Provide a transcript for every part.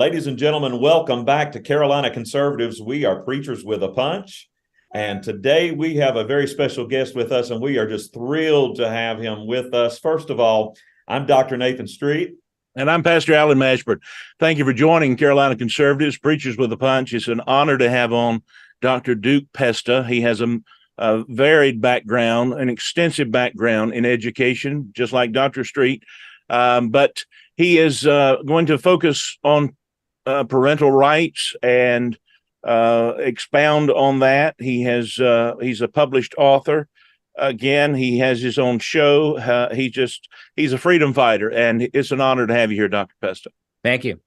Ladies and gentlemen, welcome back to Carolina Conservatives. We are Preachers with a Punch. And today we have a very special guest with us, and we are just thrilled to have him with us. First of all, I'm Dr. Nathan Street. And I'm Pastor Alan Mashburn. Thank you for joining Carolina Conservatives, Preachers with a Punch. It's an honor to have on Dr. Duke Pesta. He has a varied background, an extensive background in education, just like Dr. Street. But he is going to focus on parental rights and expound on that. He's a published author. Again, he has his own show. He's a freedom fighter, and it's an honor to have you here, Dr. Pesta. Thank you.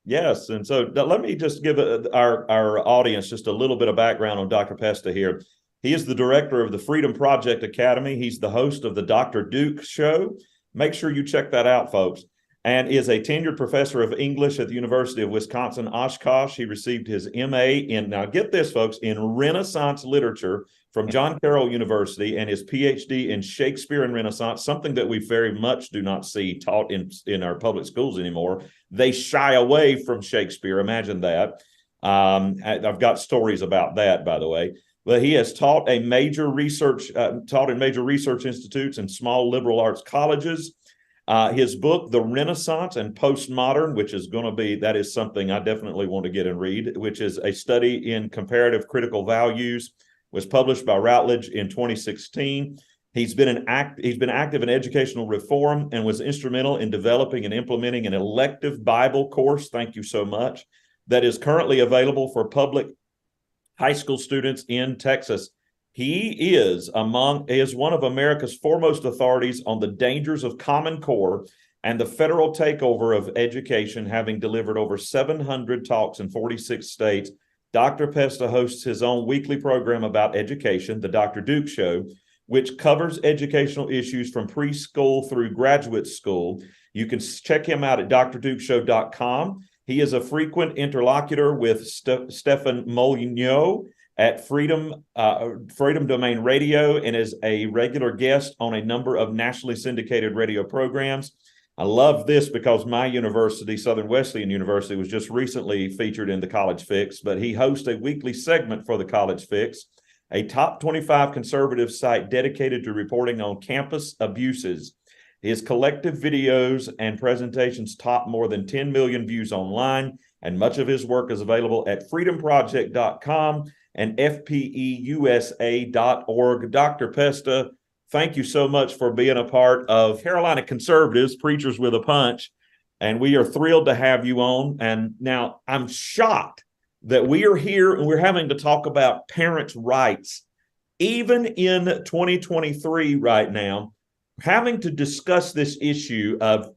Yes, and so let me just give our audience just a little bit of background on Dr. Pesta here. He is the director of the Freedom Project Academy. He's the host of the Dr. Duke Show. Make sure you check that out, folks. And is a tenured professor of English at the University of Wisconsin-Oshkosh. He received his MA in, now get this, folks, in Renaissance literature from John Carroll University, and his PhD in Shakespeare and Renaissance, something that we very much do not see taught in our public schools anymore. They shy away from Shakespeare. Imagine that. I've got stories about that, by the way. But he has taught in major research institutes and small liberal arts colleges. His book, The Renaissance and Postmodern, that is something I definitely want to get and read, which is a study in comparative critical values, was published by Routledge in 2016. He's been active in educational reform and was instrumental in developing and implementing an elective Bible course, thank you so much, that is currently available for public high school students in Texas. He is one of America's foremost authorities on the dangers of Common Core and the federal takeover of education, having delivered over 700 talks in 46 states. Dr. Pesta hosts his own weekly program about education, the Dr. Duke Show, which covers educational issues from preschool through graduate school. You can check him out at drdukeshow.com. He is a frequent interlocutor with Stephen Molyneux at Freedom Domain Radio, and is a regular guest on a number of nationally syndicated radio programs. I love this because my university, Southern Wesleyan University, was just recently featured in the College Fix, but he hosts a weekly segment for the College Fix, a top 25 conservative site dedicated to reporting on campus abuses. His collective videos and presentations top more than 10 million views online, and much of his work is available at freedomproject.com and fpeusa.org. Dr. Pesta, thank you so much for being a part of Carolina Conservatives, Preachers with a Punch, and we are thrilled to have you on. And now I'm shocked that we are here and we're having to talk about parents' rights, even in 2023 right now, having to discuss this issue of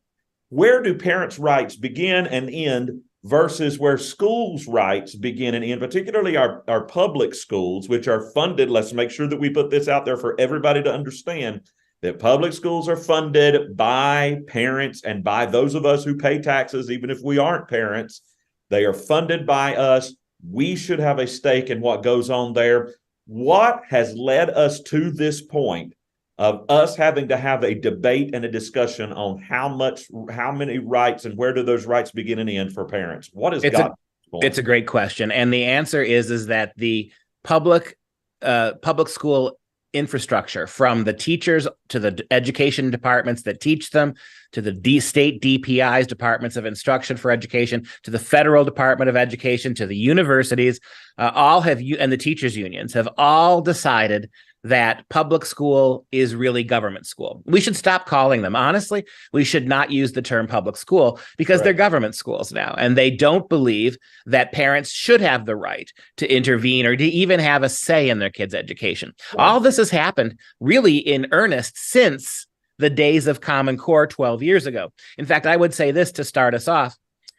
where do parents' rights begin and end versus where schools' rights begin and end, particularly our public schools, which are funded. Let's make sure that we put this out there for everybody to understand that public schools are funded by parents and by those of us who pay taxes, even if we aren't parents. They are funded by us. We should have a stake in what goes on there. What has led us to this point of us having to have a debate and a discussion on how many rights and where do those rights begin and end for parents? What is It's a great question. And the answer is that the public school infrastructure, from the teachers to the education departments that teach them, to the state DPI's departments of instruction for education, to the federal Department of Education, to the universities, and the teachers unions have all decided that public school is really government school. We should stop calling them. Honestly, we should not use the term public school because they're government schools now, and they don't believe that parents should have the right to intervene or to even have a say in their kids' education. Right. All this has happened really in earnest since the days of Common Core 12 years ago. In fact, I would say this to start us off.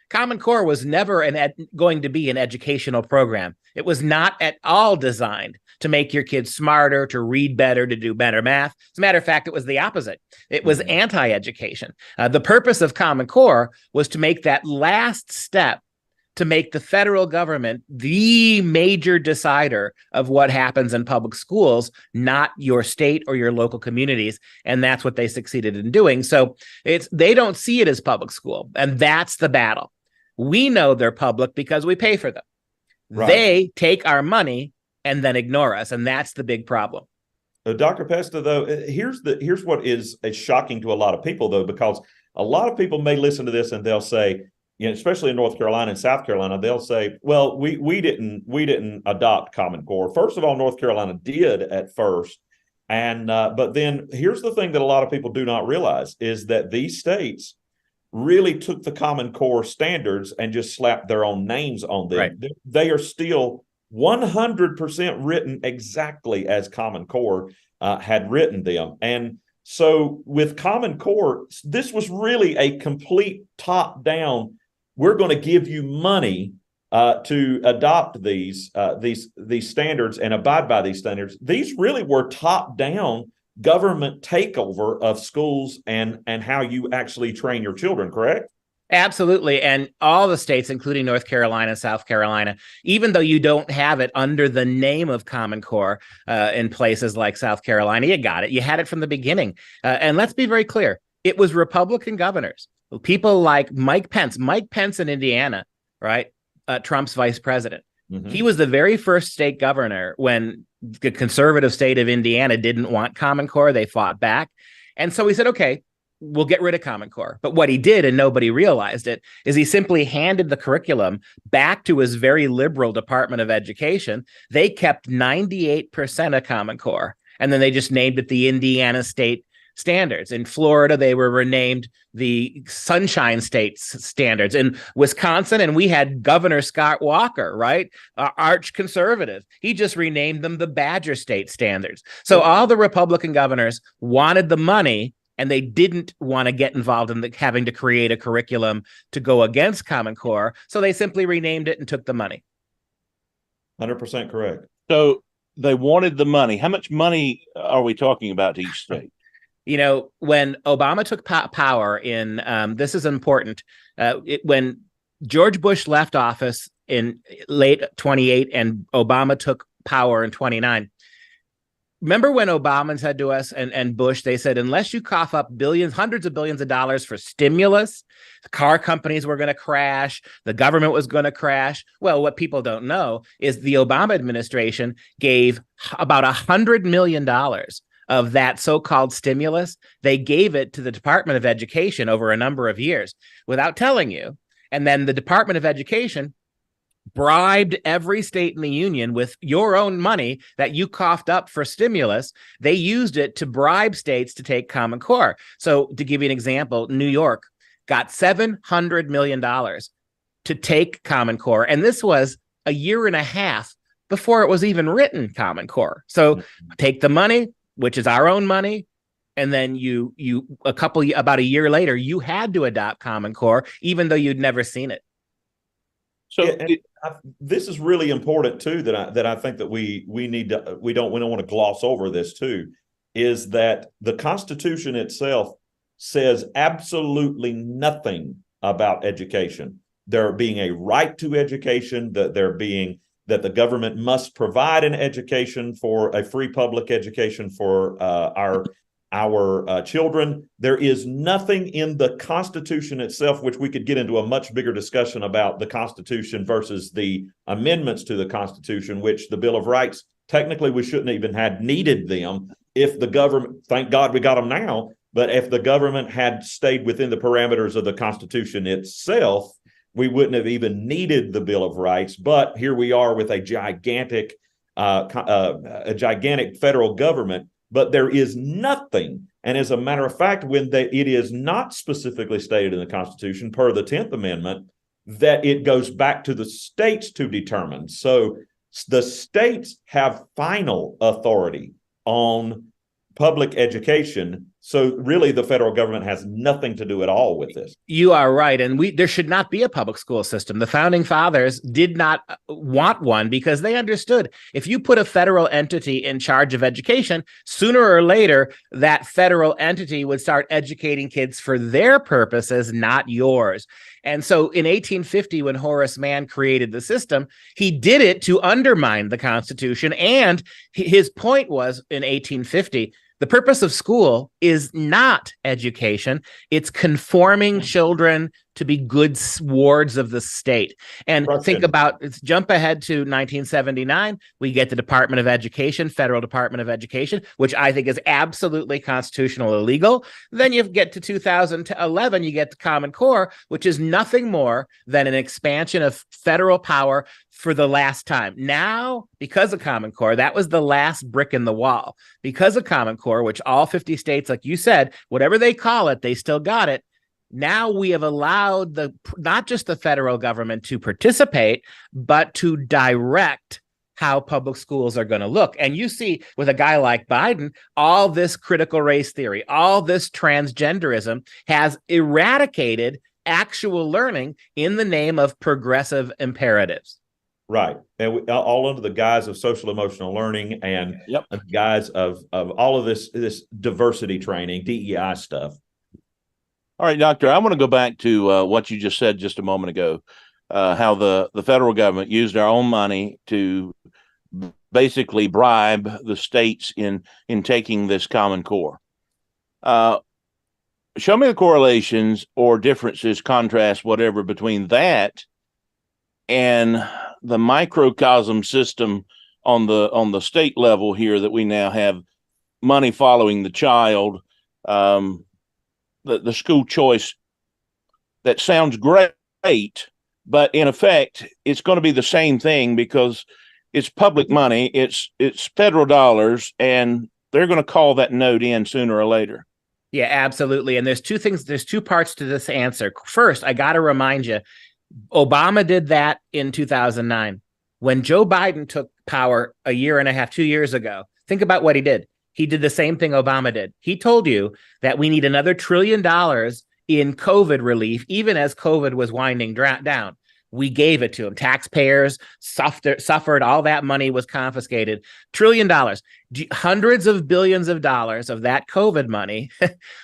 Common Core was never going to be an educational program. It was not at all designed to make your kids smarter, to read better, to do better math. As a matter of fact, it was the opposite. It was anti-education. The purpose of Common Core was to make that last step to make the federal government the major decider of what happens in public schools, not your state or your local communities. And that's what they succeeded in doing. So they don't see it as public school. And that's the battle. We know they're public because we pay for them. Right. They take our money and then ignore us, and that's the big problem. Dr. Pesta, though, here's what is shocking to a lot of people, though, because a lot of people may listen to this and they'll say, especially in North Carolina and South Carolina, they'll say, well, we didn't adopt Common Core. First of all, North Carolina did at first. And but then here's the thing that a lot of people do not realize is that these states really took the Common Core standards and just slapped their own names on them. Right. They are still 100% written exactly as Common Core had written them. And so with Common Core, this was really a complete top-down, we're going to give you money to adopt these standards and abide by these standards. These really were top-down government takeover of schools and how you actually train your children, correct? Absolutely. And all the states, including North Carolina, South Carolina, even though you don't have it under the name of Common Core in places like South Carolina, you got it. You had it from the beginning. And let's be very clear. It was Republican governors, people like Mike Pence in Indiana, right? Trump's vice president. Mm-hmm. He was the very first state governor when the conservative state of Indiana didn't want Common Core. They fought back. And so he said, okay, we'll get rid of Common Core. But what he did, and nobody realized it, is he simply handed the curriculum back to his very liberal Department of Education. They kept 98% of Common Core, and then they just named it the Indiana State Standards. In Florida, they were renamed the Sunshine State Standards. In Wisconsin, and we had Governor Scott Walker, right? Arch conservative. He just renamed them the Badger State Standards. So all the Republican governors wanted the money, and they didn't want to get involved in having to create a curriculum to go against Common Core. So they simply renamed it and took the money. 100% correct. So they wanted the money. How much money are we talking about to each state? When Obama took power in, this is important, when George Bush left office in late 28 and Obama took power in 29, remember when Obama said to us and Bush, they said, unless you cough up hundreds of billions of dollars for stimulus, the car companies were going to crash, the government was going to crash. Well, what people don't know is the Obama administration gave about $100 million of that so-called stimulus. They gave it to the Department of Education over a number of years without telling you. And then the Department of Education bribed every state in the union with your own money that you coughed up for stimulus. They used it to bribe states to take Common Core. So to give you an example, New York got $700 million to take Common Core. And this was a year and a half before it was even written, Common Core. So take the money, which is our own money, and then about a year later, you had to adopt Common Core, even though you'd never seen it. So this is really important too. That I think that we don't want to gloss over this too, is that the Constitution itself says absolutely nothing about education. There being a right to education, that the government must provide an education for a free public education for our children. There is nothing in the Constitution itself, which we could get into a much bigger discussion about the Constitution versus the amendments to the Constitution, which the Bill of Rights, technically we shouldn't even have needed them if the government, thank God we got them now, but if the government had stayed within the parameters of the Constitution itself, we wouldn't have even needed the Bill of Rights. But here we are with a gigantic federal government, but there is nothing. And as a matter of fact, it is not specifically stated in the Constitution per the 10th Amendment that it goes back to the states to determine. So the states have final authority on public education. So really the federal government has nothing to do at all with this. You are right. And there should not be a public school system. The founding fathers did not want one because they understood if you put a federal entity in charge of education, sooner or later, that federal entity would start educating kids for their purposes, not yours. And so in 1850, when Horace Mann created the system, he did it to undermine the Constitution. And his point was in 1850, the purpose of school is not education. It's conforming children to be good wards of the state. And think about, jump ahead to 1979, we get the Department of Education, Federal Department of Education, which I think is absolutely constitutional illegal. Then you get to 2011, you get the Common Core, which is nothing more than an expansion of federal power for the last time. Now, because of Common Core, that was the last brick in the wall. Because of Common Core, which all 50 states, like you said, whatever they call it, they still got it. Now we have allowed not just the federal government to participate, but to direct how public schools are going to look. And you see with a guy like Biden, all this critical race theory, all this transgenderism has eradicated actual learning in the name of progressive imperatives. Right. And all under the guise of social emotional learning and the guise of all of this diversity training, DEI stuff. All right, Doctor, I want to go back to what you just said just a moment ago, how the federal government used our own money to basically bribe the states in taking this Common Core. Show me the correlations or differences, contrast, whatever, between that and the microcosm system on the state level here, that we now have money following the child, the school choice. That sounds great, but in effect, it's going to be the same thing because it's public money, it's federal dollars, and they're going to call that note in sooner or later. Yeah, absolutely. And there's two parts to this answer. First, I got to remind you, Obama did that in 2009. When Joe Biden took power a year and a half, 2 years ago, think about what he did. He did the same thing Obama did. He told you that we need another $1 trillion in COVID relief, even as COVID was winding down. We gave it to him. Taxpayers suffered. All that money was confiscated. $1 trillion. Hundreds of billions of dollars of that COVID money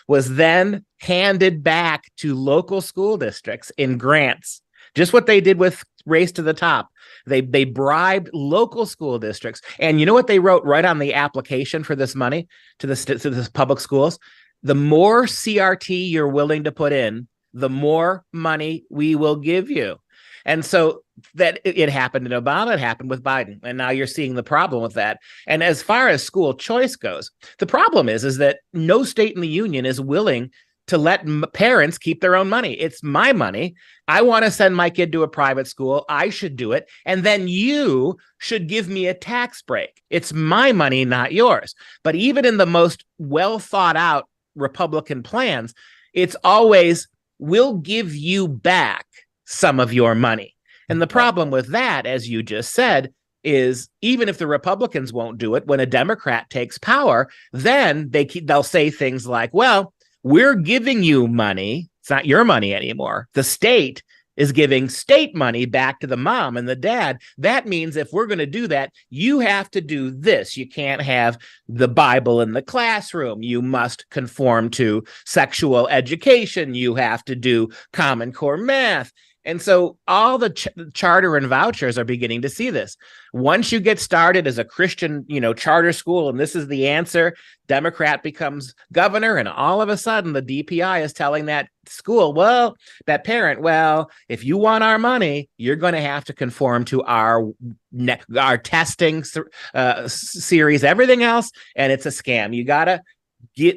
was then handed back to local school districts in grants. Just what they did with Race to the Top. They bribed local school districts. And you know what they wrote right on the application for this money to the public schools? The more CRT you're willing to put in, the more money we will give you. And so that it happened in Obama, it happened with Biden. And now you're seeing the problem with that. And as far as school choice goes, the problem is that no state in the union is willing to let parents keep their own money. It's my money. I want to send my kid to a private school. I should do it. And then you should give me a tax break. It's my money, not yours. But even in the most well thought out Republican plans, it's always, we'll give you back some of your money. And the problem with that, as you just said, is even if the Republicans won't do it, when a Democrat takes power, then they'll say things like, well, we're giving you money. It's not your money anymore. The state is giving state money back to the mom and the dad. That means if we're going to do that, you have to do this. You can't have the Bible in the classroom. You must conform to sexual education. You have to do Common Core math. And so all the charter and vouchers are beginning to see this. Once you get started as a Christian, charter school, and this is the answer, Democrat becomes governor, and all of a sudden the DPI is telling that school, that parent, if you want our money, you're going to have to conform to our testing series, everything else, and it's a scam. You got to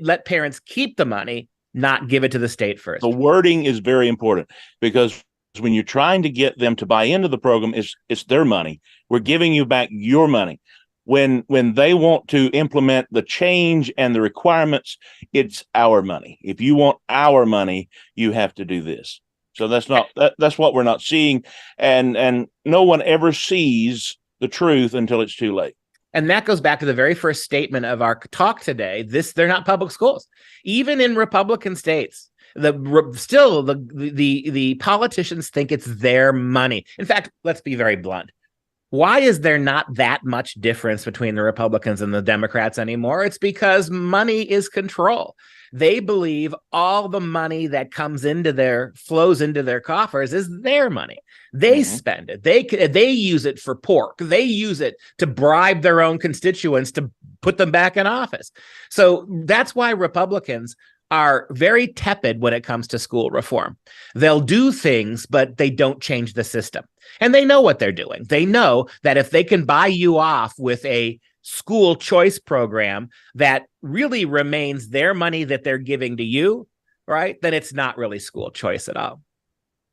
let parents keep the money, not give it to the state first. The wording is very important, because when you're trying to get them to buy into the program, it's their money. We're giving you back your money. When they want to implement the change and the requirements, it's our money. If you want our money, you have to do this. So that's what we're not seeing, and no one ever sees the truth until it's too late. And that goes back to the very first statement of our talk today. They're not public schools, even in Republican states. The politicians think it's their money. In fact, let's be very blunt. Why is there not that much difference between the Republicans and the Democrats anymore? It's because money is control. They believe all the money that flows into their coffers is their money. They spend it. They use it for pork. They use it to bribe their own constituents to put them back in office. So that's why Republicans are very tepid when it comes to school reform. They'll do things, but they don't change the system. And they know what they're doing. They know that if they can buy you off with a school choice program that really remains their money that they're giving to you, right, then it's not really school choice at all.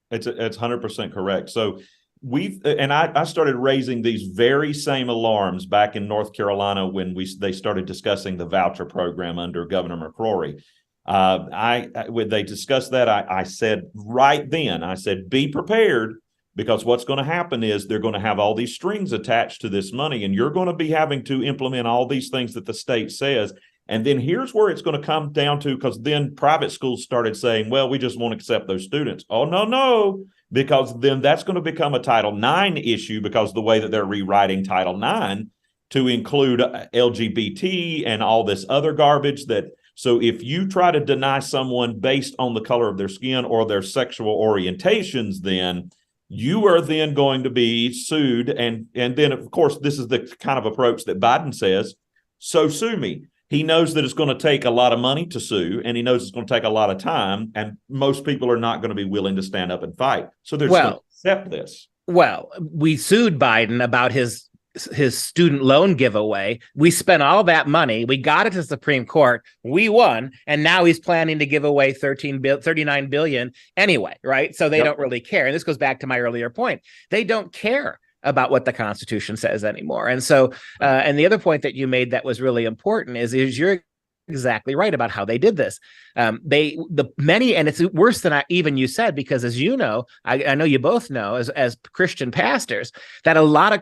It's 100% correct. So I started raising these very same alarms back in North Carolina when they started discussing the voucher program under Governor McCrory. When they discussed that, I said right then, I said, be prepared, because what's going to happen is they're going to have all these strings attached to this money, and you're going to be having to implement all these things that the state says. And then here's where it's going to come down to, because then private schools started saying, well, we just won't accept those students. Oh, no, because then that's going to become a Title IX issue, because the way that they're rewriting Title IX to include LGBT and all this other garbage that. So if you try to deny someone based on the color of their skin or their sexual orientations, then you are then going to be sued. And then, of course, this is the kind of approach that Biden says, so sue me. He knows that it's going to take a lot of money to sue, and he knows it's going to take a lot of time, and most people are not going to be willing to stand up and fight. So they're just going to accept this. Well, we sued Biden about his student loan giveaway. We spent all that money. We got it to the Supreme Court. We won. And now he's planning to give away $39 billion anyway, right? So they don't really care. And this goes back to my earlier point. They don't care about what the Constitution says anymore. And so, and the other point that you made that was really important is you're exactly right about how they did this. And it's worse than even you said, because as you know, I know you both know as Christian pastors, that a lot of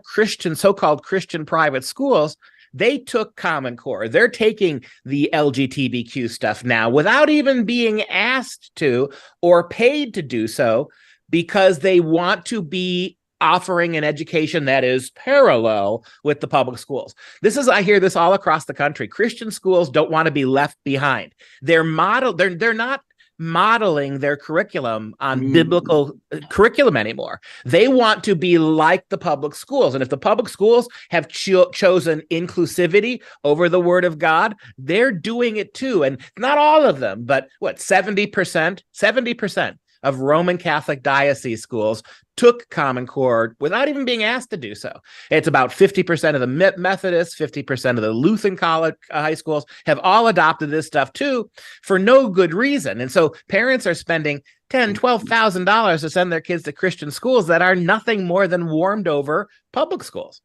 so-called Christian private schools, they took Common Core. They're taking the LGBTQ stuff now without even being asked to or paid to do so, because they want to be offering an education that is parallel with the public schools. I hear this all across the country. Christian schools don't want to be left behind. They're not modeling their curriculum on biblical curriculum anymore. They want to be like the public schools. And if the public schools have chosen inclusivity over the word of God, they're doing it too. And not all of them, but 70% of Roman Catholic diocese schools took Common Core without even being asked to do so. It's about 50% of the Methodists, 50% of the Lutheran college high schools have all adopted this stuff too, for no good reason. And so parents are spending $10,000, $12,000 to send their kids to Christian schools that are nothing more than warmed over public schools.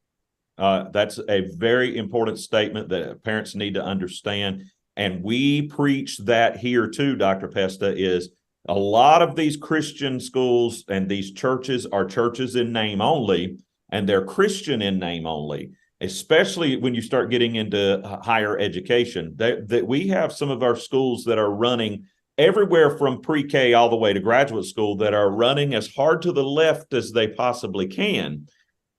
That's a very important statement that parents need to understand. And we preach that here too, Dr. Pesta, is a lot of these Christian schools and these churches are churches in name only, and they're Christian in name only, especially when you start getting into higher education. That we have some of our schools that are running everywhere from pre-K all the way to graduate school that are running as hard to the left as they possibly can.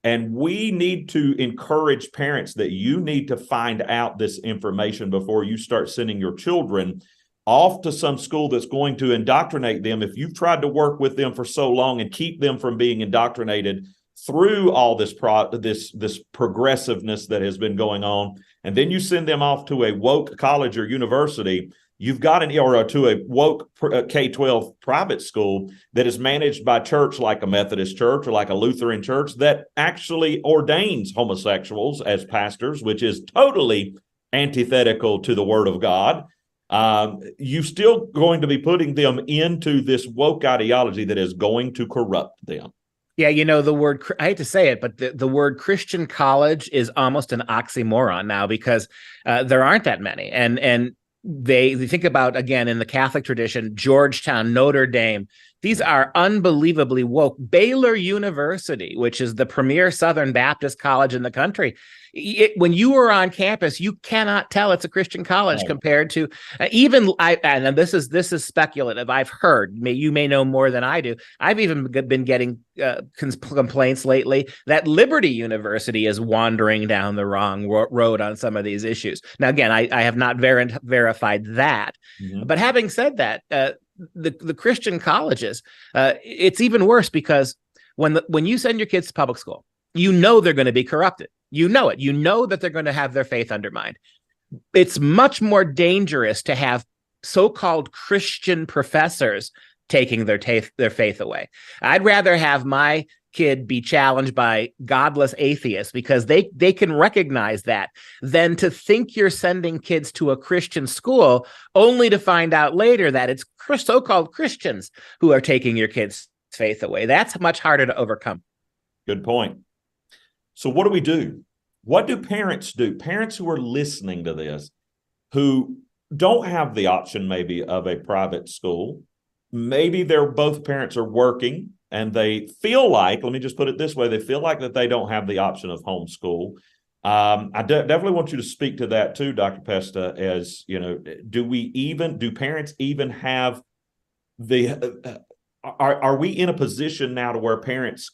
And we need to encourage parents that you need to find out this information before you start sending your children off to some school that's going to indoctrinate them. If you've tried to work with them for so long and keep them from being indoctrinated through all this progressiveness that has been going on, and then you send them off to a woke college or university, you've got to a woke K-12 private school that is managed by a church like a Methodist church or like a Lutheran church that actually ordains homosexuals as pastors, which is totally antithetical to the word of God. You're still going to be putting them into this woke ideology that is going to corrupt them. Yeah, the word, I hate to say it, but the word Christian college is almost an oxymoron now, because there aren't that many. And they think about, again, in the Catholic tradition, Georgetown, Notre Dame, these are unbelievably woke. Baylor University, which is the premier Southern Baptist college in the country, when you are on campus, you cannot tell it's a Christian college compared to and this is speculative. I've heard, you may know more than I do. I've even been getting complaints lately that Liberty University is wandering down the wrong road on some of these issues. Now, again, I have not verified that. Mm-hmm. But having said that, the Christian colleges, it's even worse, because when you send your kids to public school, they're going to be corrupted. You know that they're going to have their faith undermined. It's much more dangerous to have so-called Christian professors taking their faith away. I'd rather have my kid be challenged by godless atheists because they can recognize that than to think you're sending kids to a Christian school only to find out later that it's so-called Christians who are taking your kids' faith away. That's much harder to overcome. Good point. So what do we do? What do parents do? Parents who are listening to this, who don't have the option maybe of a private school, maybe both parents are working and they feel like, let me just put it this way, they feel like that they don't have the option of homeschool. I definitely want you to speak to that too, Dr. Pesta, as, you know, do parents even have are we in a position now to where parents,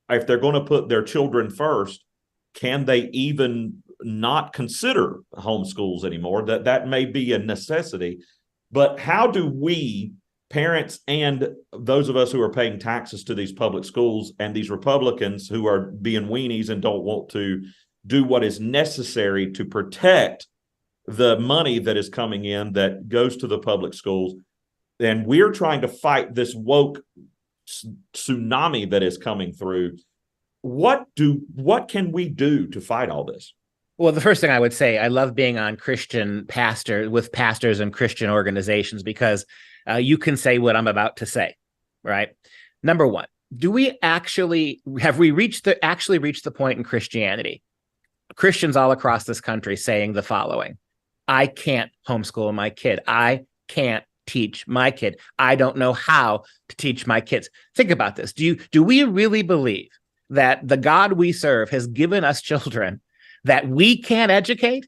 if they're going to put their children first, can they even not consider homeschools anymore? That may be a necessity, but how do we, parents and those of us who are paying taxes to these public schools and these Republicans who are being weenies and don't want to do what is necessary to protect the money that is coming in that goes to the public schools, and we're trying to fight this woke tsunami that is coming through. What can we do to fight all this? Well, the first thing I would say, I love being on with pastors and Christian organizations because you can say what I'm about to say, right? Number one, have we reached the point in Christianity, Christians all across this country saying the following: I can't homeschool my kid. I can't teach my kid. I don't know how to teach my kids. Think about this. Do we really believe that the God we serve has given us children that we can't educate?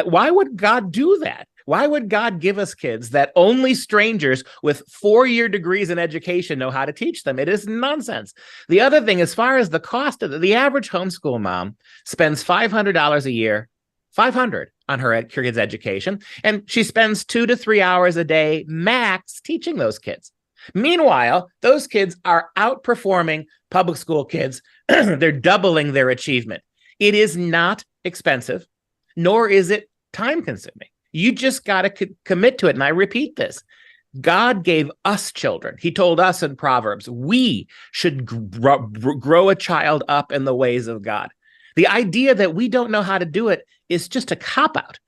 Why would God do that? Why would God give us kids that only strangers with 4-year degrees in education know how to teach them? It is nonsense. The other thing, as far as the cost of the average homeschool mom spends $500 a year, $500 on her kid's education, and she spends 2 to 3 hours a day max teaching those kids. Meanwhile, those kids are outperforming public school kids. They're doubling their achievement. It is not expensive, nor is it time consuming. You just got to commit to it. And I repeat this. God gave us children. He told us in Proverbs, we should grow a child up in the ways of God. The idea that we don't know how to do it is just a cop-out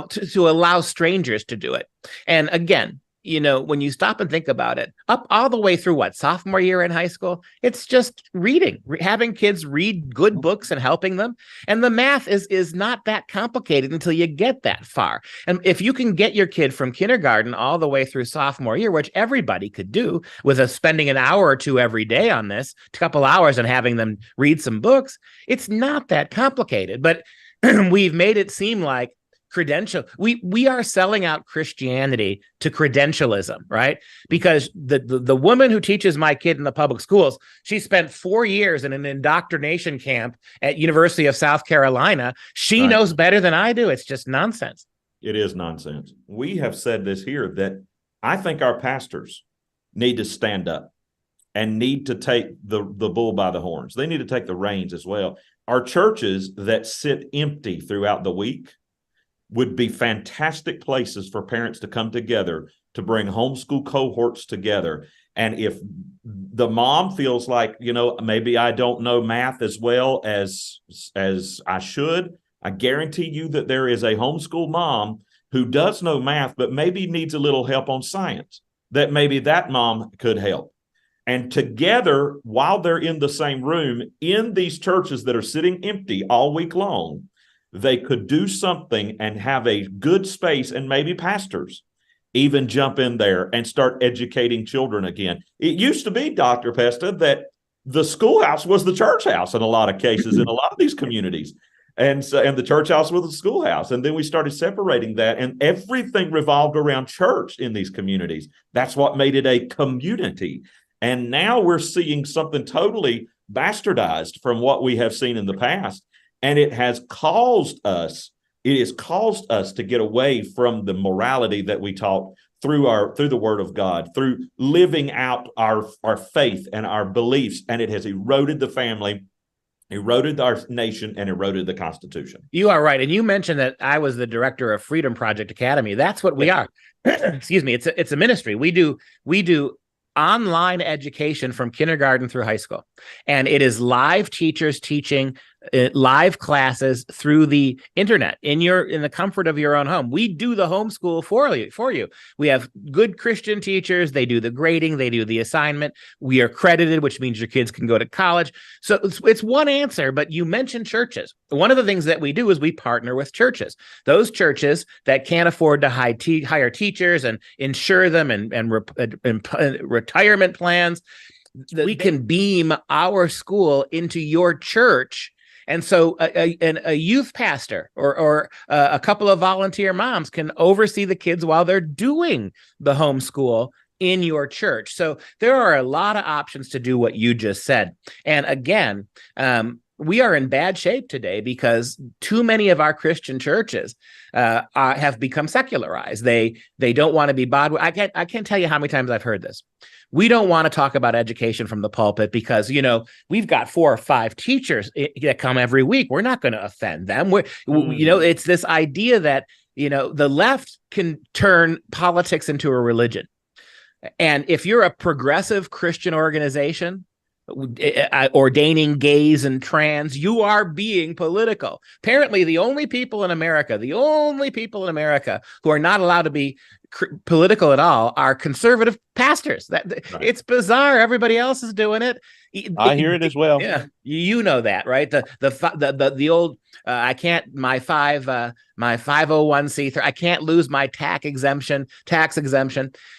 to allow strangers to do it. And again, you know, when you stop and think about it, up all the way through sophomore year in high school, it's just reading, having kids read good books and helping them. And the math is not that complicated until you get that far. And if you can get your kid from kindergarten all the way through sophomore year, which everybody could do with spending an hour or two every day on this, a couple hours and having them read some books, it's not that complicated. But we've made it seem like we are selling out Christianity to credentialism, right? Because the woman who teaches my kid in the public schools, she spent 4 years in an indoctrination camp at University of South Carolina. She knows better than I do. It's just nonsense. It is nonsense. We have said this here that I think our pastors need to stand up and need to take the bull by the horns. They need to take the reins as well. Our churches that sit empty throughout the week would be fantastic places for parents to come together to bring homeschool cohorts together. And if the mom feels like, you know, maybe I don't know math as well as I should, I guarantee you that there is a homeschool mom who does know math, but maybe needs a little help on science, that maybe that mom could help. And together, while they're in the same room, in these churches that are sitting empty all week long, they could do something and have a good space, and maybe pastors even jump in there and start educating children again. It used to be, Dr. Pesta, that the schoolhouse was the church house in a lot of cases in a lot of these communities. And the church house was the schoolhouse. And then we started separating that, and everything revolved around church in these communities. That's what made it a community. And now we're seeing something totally bastardized from what we have seen in the past. And it has caused us to get away from the morality that we taught through the Word of God, through living out our faith and our beliefs. And it has eroded the family. eroded our nation and eroded the Constitution. You are right. And you mentioned that I was the director of Freedom Project Academy. That's what we are. Excuse me. It's a ministry. We do online education from kindergarten through high school. And it is live teachers teaching live classes through the internet in the comfort of your own home. We do the homeschool for you. We have good Christian teachers. They do the grading. They do the assignment. We are accredited, which means your kids can go to college. So it's one answer, but you mentioned churches. One of the things that we do is we partner with churches. Those churches that can't afford to hire teachers and insure them and retirement plans, we can beam our school into your church. And so a youth pastor or a couple of volunteer moms can oversee the kids while they're doing the homeschool in your church. So there are a lot of options to do what you just said. And again, we are in bad shape today because too many of our Christian churches have become secularized. They don't want to be bothered. I can't tell you how many times I've heard this. We don't want to talk about education from the pulpit because, we've got 4 or 5 teachers that come every week. We're not going to offend them. It's this idea that, the left can turn politics into a religion. And if you're a progressive Christian organization ordaining gays and trans, you are being political. Apparently, the only people in America who are not allowed to be political at all are conservative pastors. Right. It's bizarre. Everybody else is doing it. I hear it as well. Yeah, you know that, right? The old I can't my 501c3. I can't lose my tax exemption.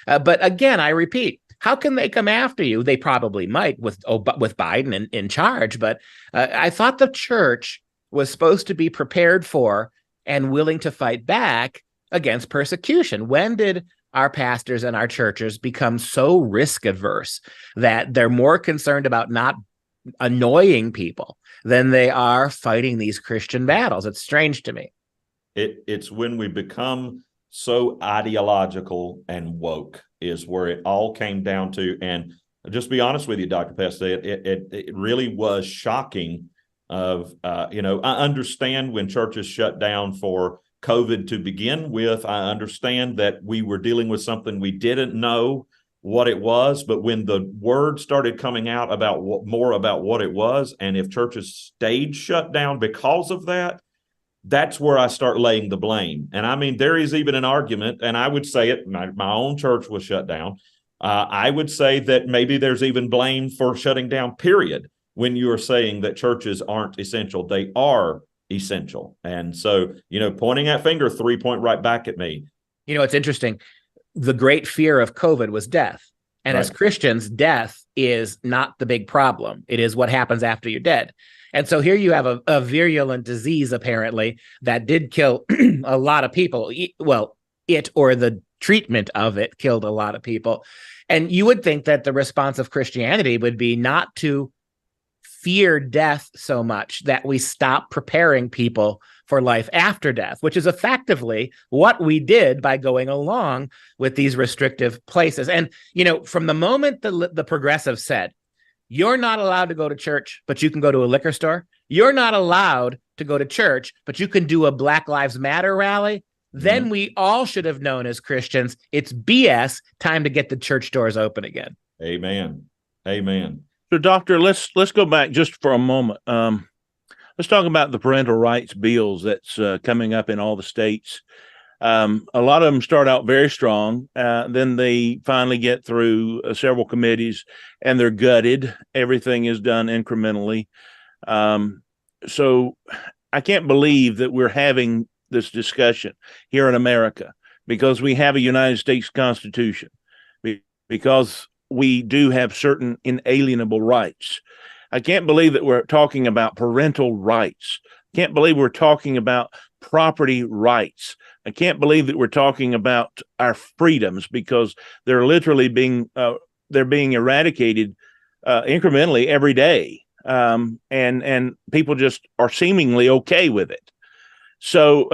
But again, I repeat. How can they come after you? They probably might with Biden in charge. But I thought the church was supposed to be prepared for and willing to fight back against persecution. When did our pastors and our churches become so risk averse that they're more concerned about not annoying people than they are fighting these Christian battles? It's strange to me. It's when we become so ideological and woke is where it all came down to. And just be honest with you, Dr. Pesta, it really was shocking I understand when churches shut down for COVID to begin with. I understand that we were dealing with something we didn't know what it was, but when the word started coming out about more about what it was, and if churches stayed shut down because of that, that's where I start laying the blame. And I mean, there is even an argument, and I would say it, my own church was shut down. I would say that maybe there's even blame for shutting down, period, when you are saying that churches aren't essential. They are essential. And so, pointing that finger 3-point right back at me. It's interesting. The great fear of COVID was death. And right. As Christians, death is not the big problem. It is what happens after you're dead. And so here you have a virulent disease, apparently, that did kill a lot of people. Well, it or the treatment of it killed a lot of people. And you would think that the response of Christianity would be not to fear death so much that we stop preparing people for life after death, which is effectively what we did by going along with these restrictive places. And, from the moment the progressives said, you're not allowed to go to church, but you can go to a liquor store. You're not allowed to go to church, but you can do a Black Lives Matter rally. Then we all should have known as Christians, it's BS, time to get the church doors open again. Amen. So, Doctor, let's go back just for a moment. Let's talk about the parental rights bills that's coming up in all the states. A lot of them start out very strong. Then they finally get through several committees and they're gutted. Everything is done incrementally. So I can't believe that we're having this discussion here in America because we have a United States Constitution, because we do have certain inalienable rights. I can't believe that we're talking about parental rights. Can't believe we're talking about property rights. I can't believe that we're talking about our freedoms because they're literally being eradicated incrementally every day, and people just are seemingly okay with it. So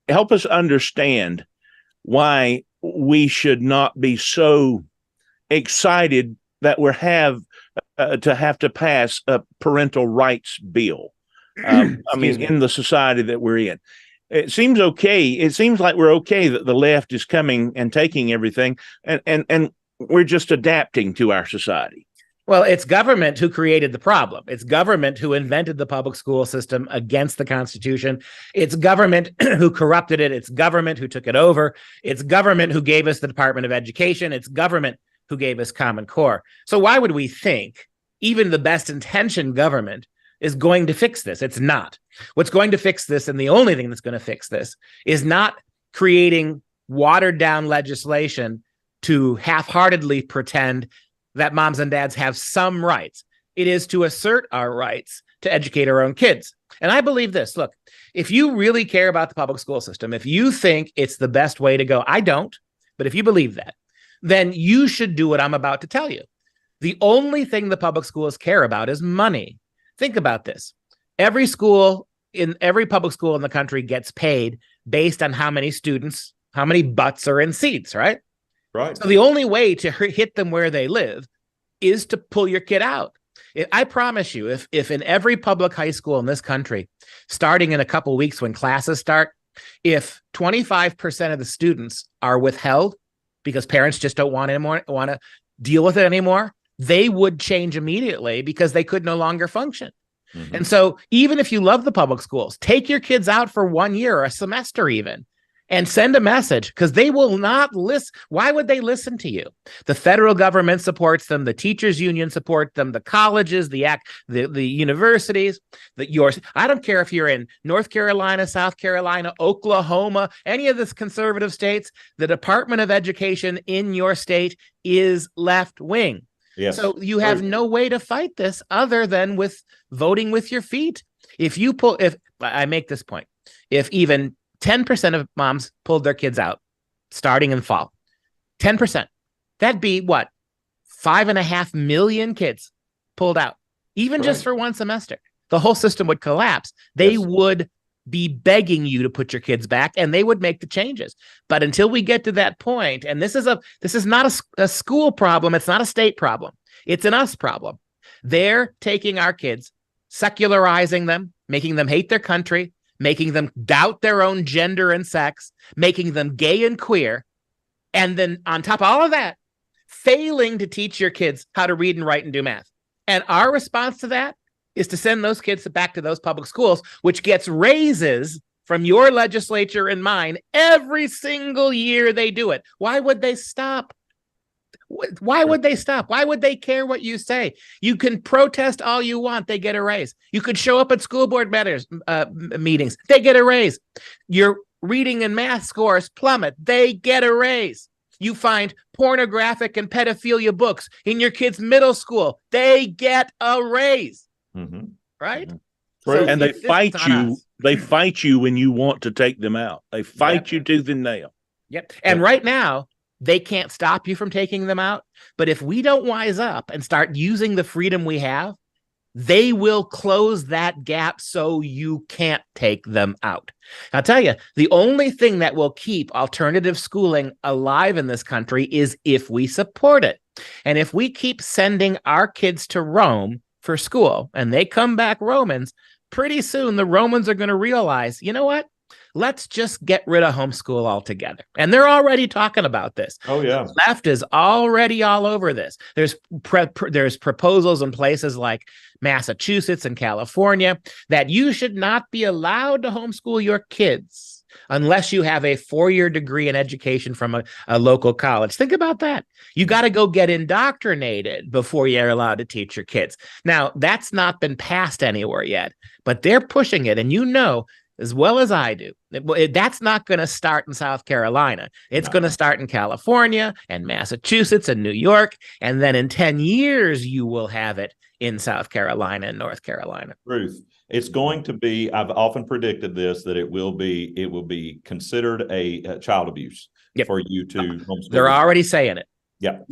help us understand why we should not be so excited that we have to have to pass a parental rights bill. In the society that we're in. It seems okay. It seems like we're okay that the left is coming and taking everything, and we're just adapting to our society. Well, it's government who created the problem. It's government who invented the public school system against the Constitution. It's government who corrupted it. It's government who took it over. It's government who gave us the Department of Education. It's government who gave us Common Core. So why would we think even the best intentioned government is going to fix this? It's not. What's going to fix this, and the only thing that's going to fix this, is not creating watered down legislation to half-heartedly pretend that moms and dads have some rights. It is to assert our rights to educate our own kids. And I believe this. Look, if you really care about the public school system, if you think it's the best way to go, I don't, but if you believe that, then you should do what I'm about to tell you. The only thing the public schools care about is money. Think about this. Every public school in the country gets paid based on how many students, how many butts are in seats, right? Right. So the only way to hit them where they live is to pull your kid out. I promise you, if in every public high school in this country, starting in a couple weeks when classes start, if 25% of the students are withheld because parents just don't want to deal with it anymore, they would change immediately because they could no longer function. Mm-hmm. And so even if you love the public schools, take your kids out for 1 year or a semester even, and send a message, because they will not listen. Why would they listen to you? The federal government supports them. The teachers union support them. The colleges, the universities, I don't care if you're in North Carolina, South Carolina, Oklahoma, any of the conservative states, the Department of Education in your state is left wing. Yes. So you have no way to fight this other than with voting with your feet. If I make this point, if even 10% of moms pulled their kids out starting in fall, 10%, that'd be what? 5.5 million kids pulled out, even just for one semester. The whole system would collapse. They would be begging you to put your kids back, and they would make the changes. But until we get to that point, and this is not a school problem, it's not a state problem, it's an us problem. They're taking our kids, secularizing them, making them hate their country, making them doubt their own gender and sex, making them gay and queer, and then on top of all of that, failing to teach your kids how to read and write and do math. And our response to that is to send those kids back to those public schools, which gets raises from your legislature and mine every single year they do it. Why would they stop? Why would they stop? Why would they care what you say? You can protest all you want. They get a raise. You could show up at school board meetings. They get a raise. Your reading and math scores plummet. They get a raise. You find pornographic and pedophilia books in your kids' middle school. They get a raise. Mm-hmm. Right? Mm-hmm. So and they fight you. They fight you when you want to take them out. They fight you tooth and nail. Yep. And right now, they can't stop you from taking them out. But if we don't wise up and start using the freedom we have, they will close that gap so you can't take them out. I'll tell you, the only thing that will keep alternative schooling alive in this country is if we support it. And if we keep sending our kids to Rome for school and they come back Romans, pretty soon the Romans are going to realize, you know what? Let's just get rid of homeschool altogether. And they're already talking about this. Oh, yeah. The left is already all over this. There's proposals in places like Massachusetts and California that you should not be allowed to homeschool your kids unless you have a 4-year degree in education from a local college. Think about that. You got to go get indoctrinated before you're allowed to teach your kids. Now, that's not been passed anywhere yet, but they're pushing it. And you know, as well as I do, that's not going to start in South Carolina. It's going to start in California and Massachusetts and New York. And then in 10 years, you will have it in South Carolina and North Carolina. Ruth, it's going to be, I've often predicted this, that it will be considered a child abuse for you to homeschool. They're already saying it. Yep.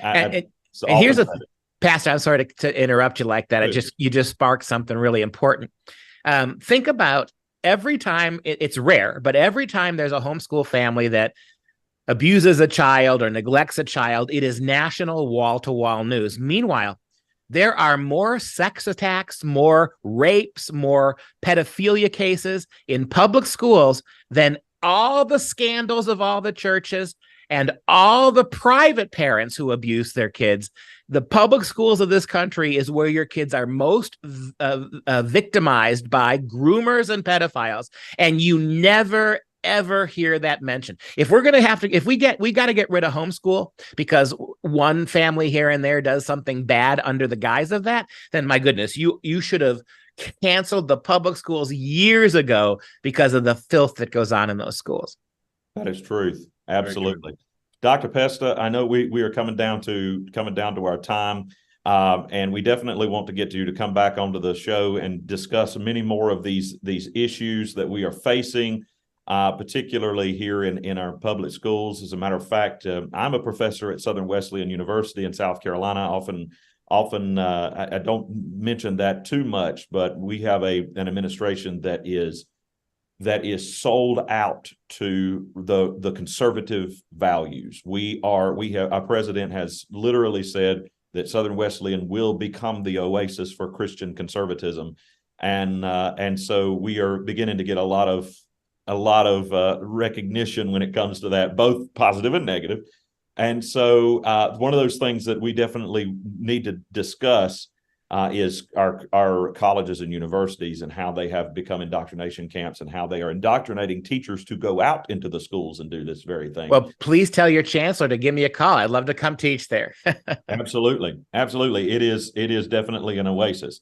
And here's Pastor, I'm sorry to interrupt you like that. You just sparked something really important. Think about every time, it's rare, but every time there's a homeschool family that abuses a child or neglects a child, it is national wall-to-wall news. Meanwhile, There are more sex attacks, more rapes, more pedophilia cases in public schools than all the scandals of all the churches and all the private parents who abuse their kids. The public schools of this country is where your kids are most victimized by groomers and pedophiles. And you never, ever hear that mentioned. If we're going to have to, we got to get rid of homeschool because one family here and there does something bad under the guise of that, then my goodness, you should have canceled the public schools years ago because of the filth that goes on in those schools. That is truth. Absolutely. Dr. Pesta, I know we are coming down to our time. And we definitely want to get you to come back onto the show and discuss many more of these issues that we are facing, particularly here in our public schools. As a matter of fact, I'm a professor at Southern Wesleyan University in South Carolina. Often I don't mention that too much, but we have an administration that is sold out to the conservative values. Our president has literally said that Southern Wesleyan will become the oasis for Christian conservatism, and so we are beginning to get a lot of recognition when it comes to that, both positive and negative. And so one of those things that we definitely need to discuss is our colleges and universities and how they have become indoctrination camps and how they are indoctrinating teachers to go out into the schools and do this very thing. Well, please tell your chancellor to give me a call. I'd love to come teach there. Absolutely. It is definitely an oasis.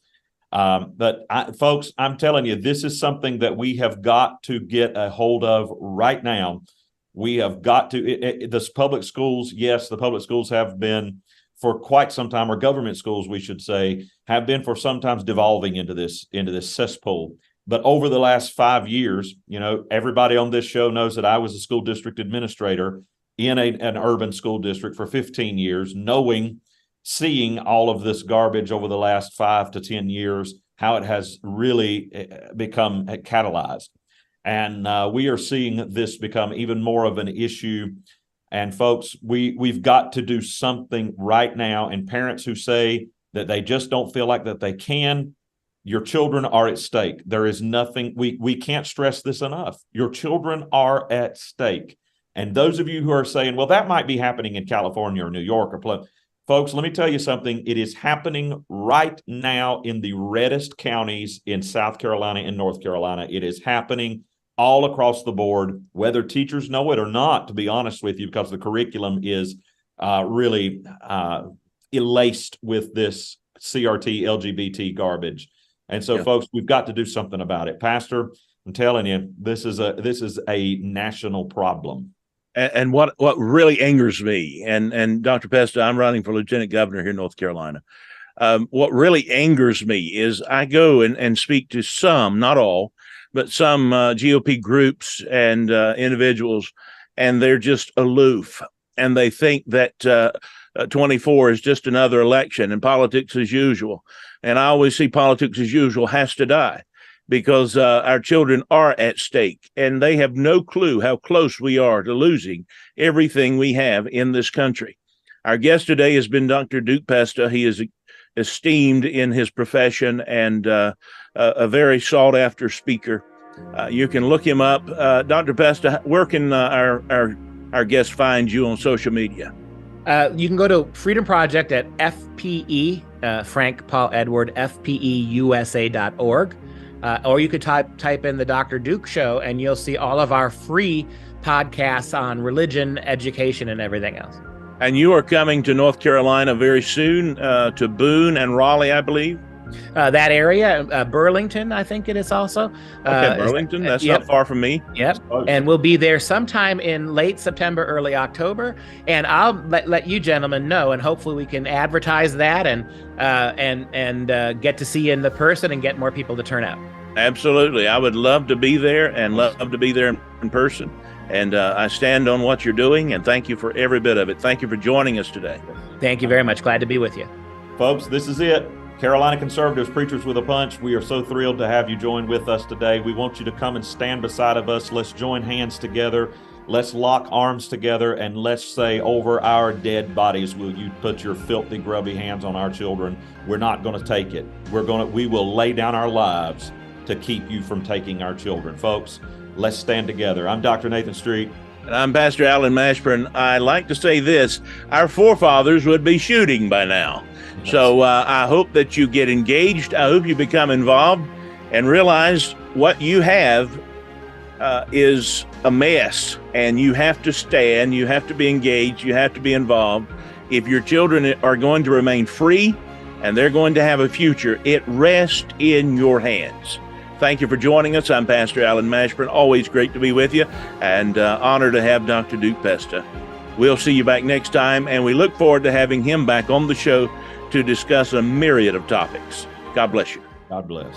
But folks, I'm telling you, this is something that we have got to get a hold of right now. We have got to, this public schools, yes, the public schools have been for quite some time, or government schools, we should say, have been for sometimes devolving into this cesspool. But over the last 5 years, everybody on this show knows that I was a school district administrator in an urban school district for 15 years, seeing all of this garbage over the last 5 to 10 years, how it has really become catalyzed. And we are seeing this become even more of an issue. And folks, we've got to do something right now. And parents who say that they just don't feel like that they can, your children are at stake. There is nothing, we can't stress this enough. Your children are at stake. And those of you who are saying, well, that might be happening in California or New York or folks, let me tell you something. It is happening right now in the reddest counties in South Carolina and North Carolina. It is happening all across the board, whether teachers know it or not, to be honest with you, because the curriculum is really laced with this CRT, LGBT garbage. And so, folks, we've got to do something about it. Pastor, I'm telling you, this is a national problem. And what really angers me, and Dr. Pesta, I'm running for lieutenant governor here in North Carolina. What really angers me is I go and speak to some, not all, but some GOP groups and individuals, and they're just aloof. And they think that 24 is just another election and politics as usual. And I always see politics as usual has to die because our children are at stake and they have no clue how close we are to losing everything we have in this country. Our guest today has been Dr. Duke Pesta. He is esteemed in his profession and a very sought after speaker. You can look him up. Dr. Pesta, where can our guest find you on social media? You can go to Freedom Project at FPE, Frank Paul Edward, FPEUSA.org. Or you could type in the Dr. Duke Show and you'll see all of our free podcasts on religion, education, and everything else. And you are coming to North Carolina very soon, to Boone and Raleigh, I believe. That area, Burlington, I think it is also. Okay, Burlington, that's not far from me. Yep, and we'll be there sometime in late September, early October, and I'll let you gentlemen know, and hopefully we can advertise that and get to see you in the person and get more people to turn out. Absolutely, I would love to be there and love to be there in person. And I stand on what you're doing, and thank you for every bit of it. Thank you for joining us today. Thank you very much. Glad to be with you. Folks, this is it. Carolina Conservatives, Preachers with a Punch. We are so thrilled to have you join with us today. We want you to come and stand beside of us. Let's join hands together Let's lock arms together and let's say, over our dead bodies, will you put your filthy, grubby hands on our children? We're not going to take it. We will lay down our lives to keep you from taking our children. Folks, let's stand together. I'm Dr. Nathan Street. And I'm Pastor Alan Mashburn. I like to say this: our forefathers would be shooting by now. So I hope that you get engaged. I hope you become involved and realize what you have is a mess, and you have to stand, you have to be engaged, you have to be involved. If your children are going to remain free and they're going to have a future, it rests in your hands. Thank you for joining us. I'm Pastor Alan Mashburn. Always great to be with you, and honored to have Dr. Duke Pesta. We'll see you back next time, and we look forward to having him back on the show to discuss a myriad of topics. God bless you. God bless.